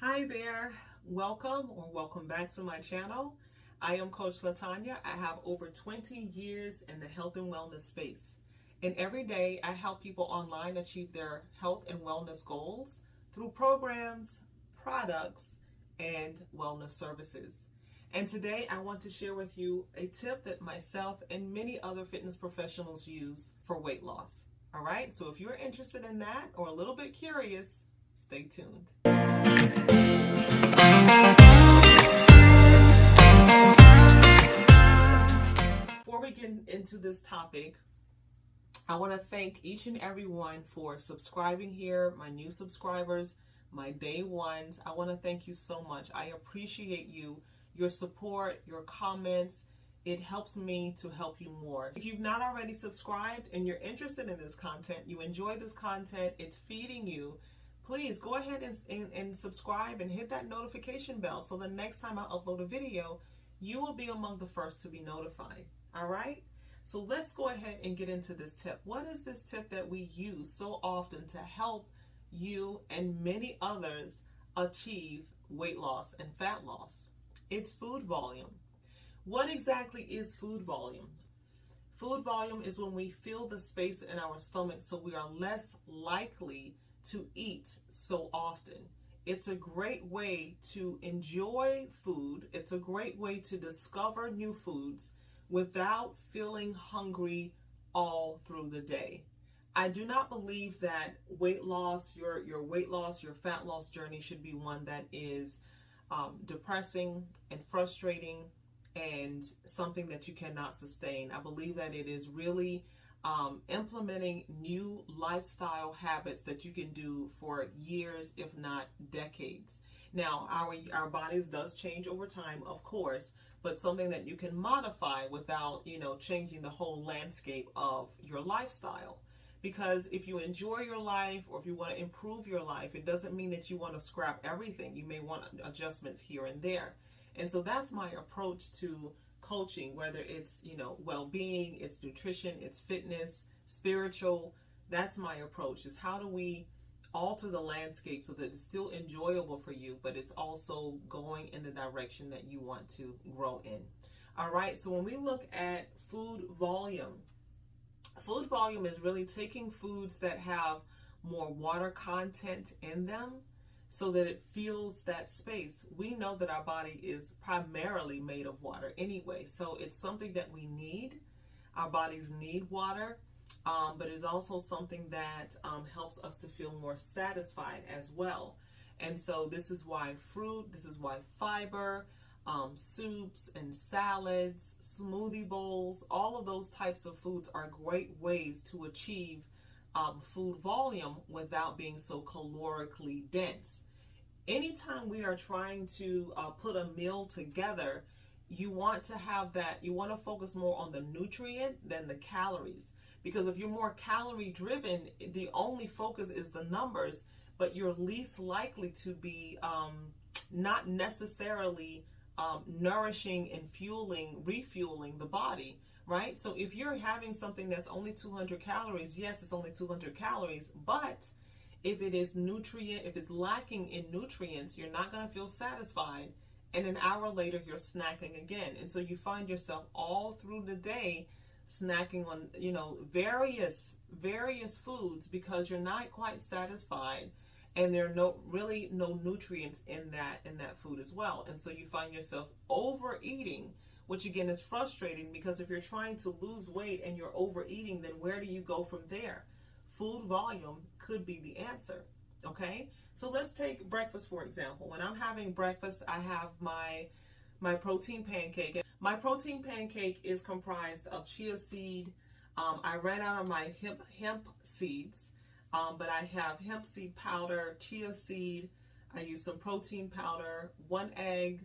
Hi there, welcome back to my channel. I am Coach Latanya. I have over 20 years in the health and wellness space. And every day I help people online achieve their health and wellness goals through programs, products, and wellness services. And today I want to share with you a tip that myself and many other fitness professionals use for weight loss. All right, so if you're interested in that or a little bit curious, stay tuned. Before we get into this topic, I want to thank each and every one for subscribing here, my new subscribers, my day ones. I want to thank you so much. I appreciate you, your support, your comments. It helps me to help you more. If you've not already subscribed and you're interested in this content, you enjoy this content, it's feeding you, please go ahead and subscribe and hit that notification bell so the next time I upload a video, you will be among the first to be notified. All right? So let's go ahead and get into this tip. What is this tip that we use so often to help you and many others achieve weight loss and fat loss? It's food volume. What exactly is food volume? Food volume is when we fill the space in our stomach so we are less likely to eat so often. It's a great way to enjoy food. It's a great way to discover new foods without feeling hungry all through the day. I do not believe that weight loss, your weight loss, your fat loss journey should be one that is depressing and frustrating and something that you cannot sustain. I believe that it is really implementing new lifestyle habits that you can do for years, if not decades. Now, our bodies does change over time, of course, but something that you can modify without, changing the whole landscape of your lifestyle. Because if you enjoy your life or if you want to improve your life, it doesn't mean that you want to scrap everything. You may want adjustments here and there. And so that's my approach to coaching, whether it's, well-being, it's nutrition, it's fitness, spiritual. That's my approach, is how do we alter the landscape so that it's still enjoyable for you, but it's also going in the direction that you want to grow in. All right, so when we look at food volume is really taking foods that have more water content in them so that it fills that space. We know that our body is primarily made of water anyway, so it's something that we need. Our bodies need water, but it's also something that helps us to feel more satisfied as well. And so this is why fruit, this is why fiber, soups and salads, smoothie bowls, all of those types of foods are great ways to achieve food volume without being so calorically dense. Anytime we are trying to put a meal together, you want to have that, you want to focus more on the nutrient than the calories. Because if you're more calorie driven, the only focus is the numbers, but you're least likely to be not necessarily nourishing and refueling the body, right? So if you're having something that's only 200 calories, yes, it's only 200 calories, but if it is if it's lacking in nutrients, you're not going to feel satisfied. And an hour later, you're snacking again. And so you find yourself all through the day snacking on, various foods because you're not quite satisfied. And there are really no nutrients in that food as well. And so you find yourself overeating, which again is frustrating because if you're trying to lose weight and you're overeating, then where do you go from there? Food volume could be the answer, okay? So let's take breakfast, for example. When I'm having breakfast, I have my protein pancake. My protein pancake is comprised of chia seed. I ran out of my hemp seeds, but I have hemp seed powder, chia seed. I use some protein powder, 1 egg,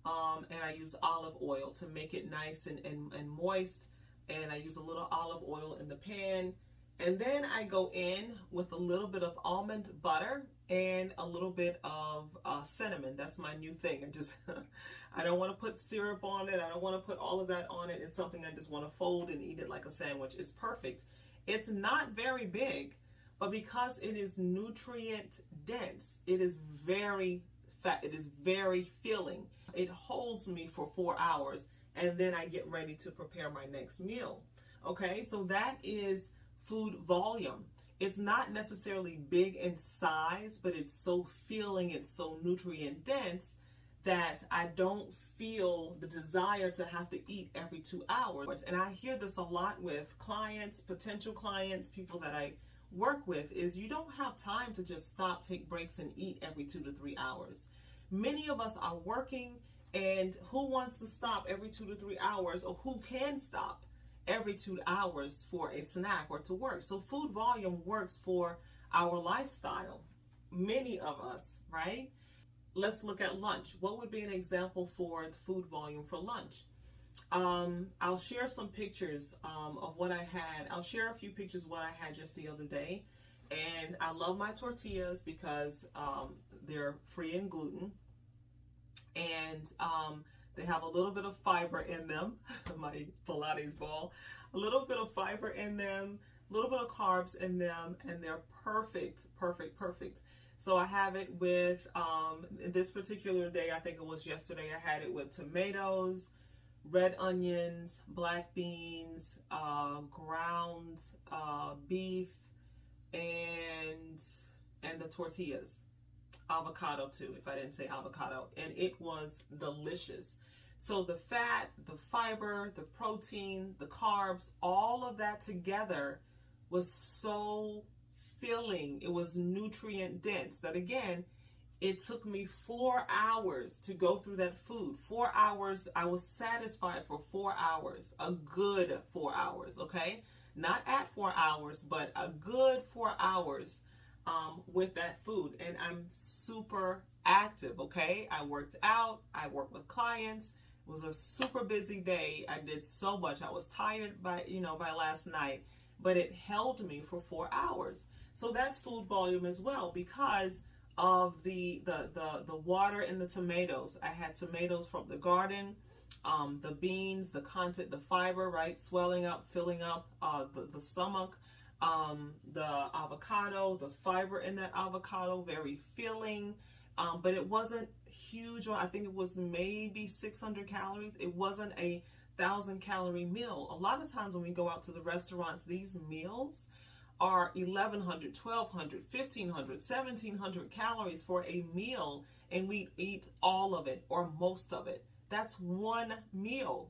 and I use olive oil to make it nice and moist. And I use a little olive oil in the pan. And then I go in with a little bit of almond butter and a little bit of cinnamon. That's my new thing. I don't want to put syrup on it. I don't want to put all of that on it. It's something I just want to fold and eat it like a sandwich. It's perfect. It's not very big, but because it is nutrient dense, it is very it is very filling. It holds me for 4 hours, and then I get ready to prepare my next meal. Okay, so that is food volume. It's not necessarily big in size, but it's so filling, it's so nutrient dense that I don't feel the desire to have to eat every 2 hours. And I hear this a lot with clients, potential clients, people that I work with, is you don't have time to just stop, take breaks, and eat every 2 to 3 hours. Many of us are working, and who wants to stop every 2 to 3 hours, or who can stop every 2 hours for a snack or to work? So food volume works for our lifestyle, many of us, right? Let's look at lunch. What would be an example for food volume for lunch? I'll share some pictures of what I had. I'll share a few pictures of what I had just the other day. And I love my tortillas because they're free in gluten. And they have a little bit of fiber in them. My Pilates ball. A little bit of fiber in them, a little bit of carbs in them, and they're perfect, perfect, perfect. So I have it with, this particular day, I think it was yesterday, I had it with tomatoes, red onions, black beans, ground beef, and the tortillas. Avocado too, if I didn't say avocado. And it was delicious. So the fat, the fiber, the protein, the carbs, all of that together was so filling. It was nutrient dense that, again, it took me 4 hours to go through that food. 4 hours, I was satisfied for 4 hours, a good 4 hours, okay? Not at 4 hours, but a good 4 hours with that food. And I'm super active, okay? I worked out, I worked with clients. It was a super busy day. I did so much. I was tired by last night, but it held me for 4 hours. So that's food volume as well, because of the water in the tomatoes. I had tomatoes from the garden, the beans, the content, the fiber, right, swelling up, filling up the stomach, the avocado, the fiber in that avocado, very filling, but it wasn't huge. I think it was maybe 600 calories. It wasn't a 1,000-calorie meal. A lot of times when we go out to the restaurants, these meals are 1,100, 1,200, 1,500, 1,700 calories for a meal, and we eat all of it or most of it. That's one meal.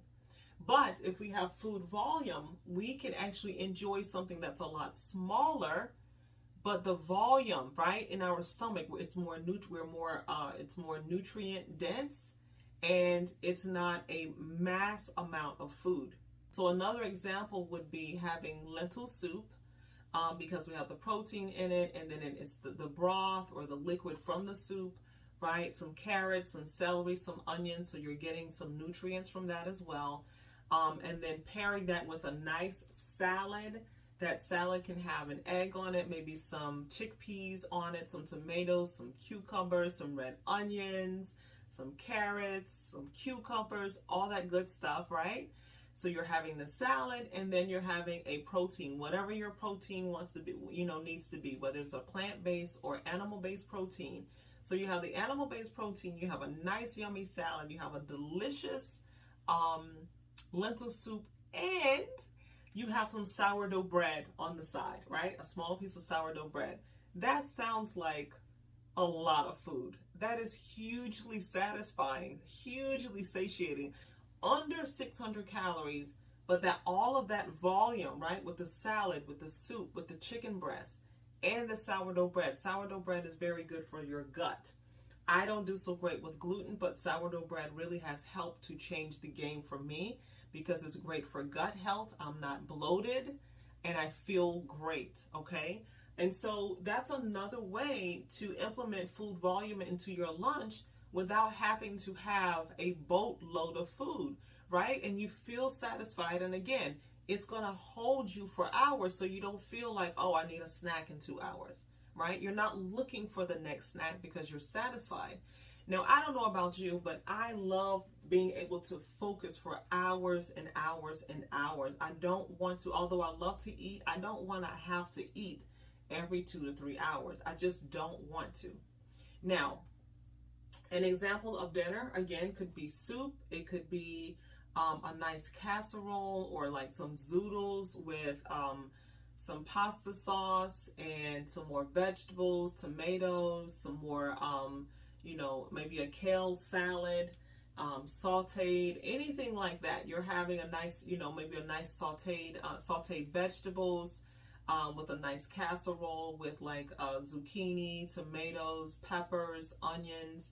But if we have food volume, we can actually enjoy something that's a lot smaller, but the volume, right, in our stomach, it's more it's more nutrient dense, and it's not a mass amount of food. So another example would be having lentil soup, because we have the protein in it, and then it's the broth or the liquid from the soup, right? Some carrots, some celery, some onions, so you're getting some nutrients from that as well. And then pairing that with a nice salad. That salad can have an egg on it, maybe some chickpeas on it, some tomatoes, some cucumbers, some red onions, some carrots, some cucumbers, all that good stuff, right? So you're having the salad, and then you're having a protein, whatever your protein wants to be, needs to be, whether it's a plant-based or animal-based protein. So you have the animal-based protein, you have a nice yummy salad, you have a delicious lentil soup, and you have some sourdough bread on the side, right? A small piece of sourdough bread. That sounds like a lot of food. That is hugely satisfying, hugely satiating. Under 600 calories, but that all of that volume, right, with the salad, with the soup, with the chicken breast, and the sourdough bread. Sourdough bread is very good for your gut. I don't do so great with gluten, but sourdough bread really has helped to change the game for me, because it's great for gut health. I'm not bloated, and I feel great, okay? And so that's another way to implement food volume into your lunch without having to have a boatload of food, right? And you feel satisfied. And again, it's going to hold you for hours, so you don't feel like, oh, I need a snack in 2 hours, right? You're not looking for the next snack because you're satisfied. Now, I don't know about you, but I love being able to focus for hours and hours and hours. I don't want to, although I love to eat, I don't want to have to eat every 2 to 3 hours. I just don't want to. Now, An example of dinner, again, could be soup. It could be a nice casserole, or like some zoodles with some pasta sauce and some more vegetables, tomatoes, some more, maybe a kale salad, sauteed, anything like that. You're having a nice, maybe a nice sauteed vegetables, with a nice casserole with like zucchini, tomatoes, peppers, onions.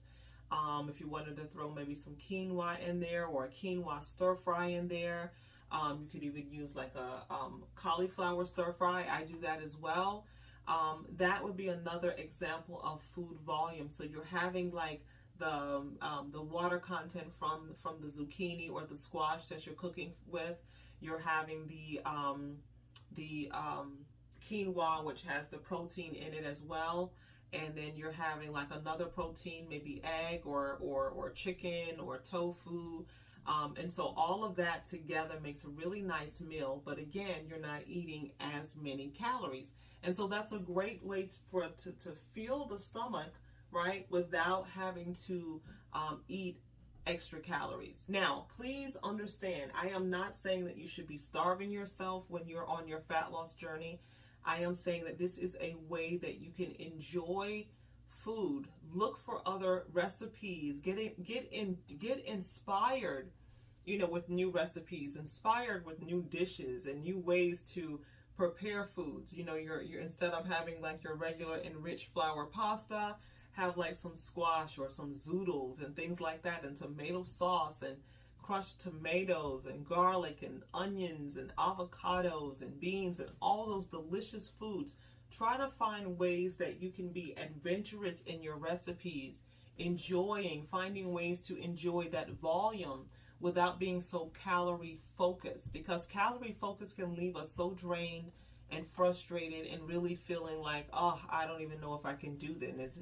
If you wanted to throw maybe some quinoa in there, or a quinoa stir fry in there. You could even use like a cauliflower stir fry. I do that as well. That would be another example of food volume. So you're having like the water content from the zucchini or the squash that you're cooking with. You're having the quinoa, which has the protein in it as well. And then you're having like another protein, maybe egg or chicken or tofu. And so all of that together makes a really nice meal. But again, you're not eating as many calories. And so that's a great way to fill the stomach, right, without having to eat extra calories. Now, please understand, I am not saying that you should be starving yourself when you're on your fat loss journey. I am saying that this is a way that you can enjoy food. Look for other recipes. Get inspired, with new recipes, inspired with new dishes and new ways to prepare foods. You're instead of having like your regular enriched flour pasta, have like some squash or some zoodles and things like that, and tomato sauce and crushed tomatoes and garlic and onions and avocados and beans and all those delicious foods. Try to find ways that you can be adventurous in your recipes, finding ways to enjoy that volume without being so calorie focused, because calorie focus can leave us so drained and frustrated and really feeling like, oh, I don't even know if I can do this.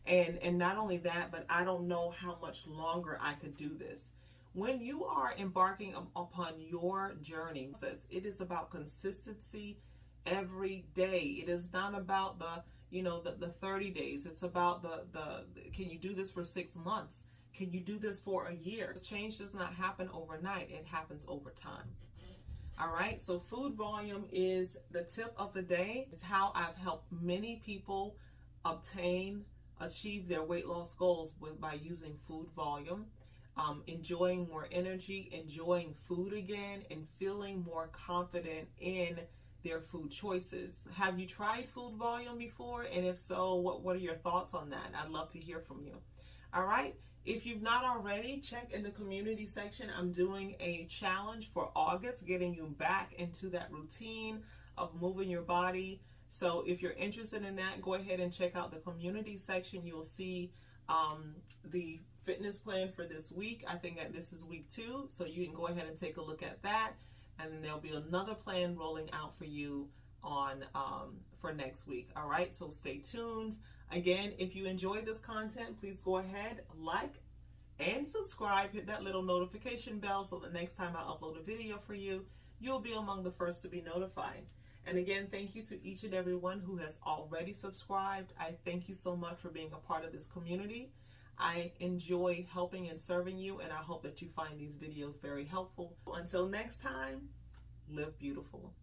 And not only that, but I don't know how much longer I could do this. When you are embarking upon your journey, it is about consistency every day. It is not about the 30 days. It's about can you do this for 6 months? Can you do this for a year? Change does not happen overnight. It happens over time. All right. So food volume is the tip of the day. It's how I've helped many people achieve their weight loss goals by using food volume. Enjoying more energy, enjoying food again, and feeling more confident in their food choices. Have you tried food volume before? And if so, what are your thoughts on that? I'd love to hear from you. All right. If you've not already, check in the community section. I'm doing a challenge for August, getting you back into that routine of moving your body. So if you're interested in that, go ahead and check out the community section. You'll see the fitness plan for this week. I think that this is week 2, so you can go ahead and take a look at that, and then there'll be another plan rolling out for you for next week. All right, so stay tuned. Again, if you enjoyed this content, please go ahead, like and subscribe. Hit that little notification bell so the next time I upload a video for you, you'll be among the first to be notified. And again, thank you to each and every one who has already subscribed. I thank you so much for being a part of this community. I enjoy helping and serving you, and I hope that you find these videos very helpful. Until next time, live beautiful.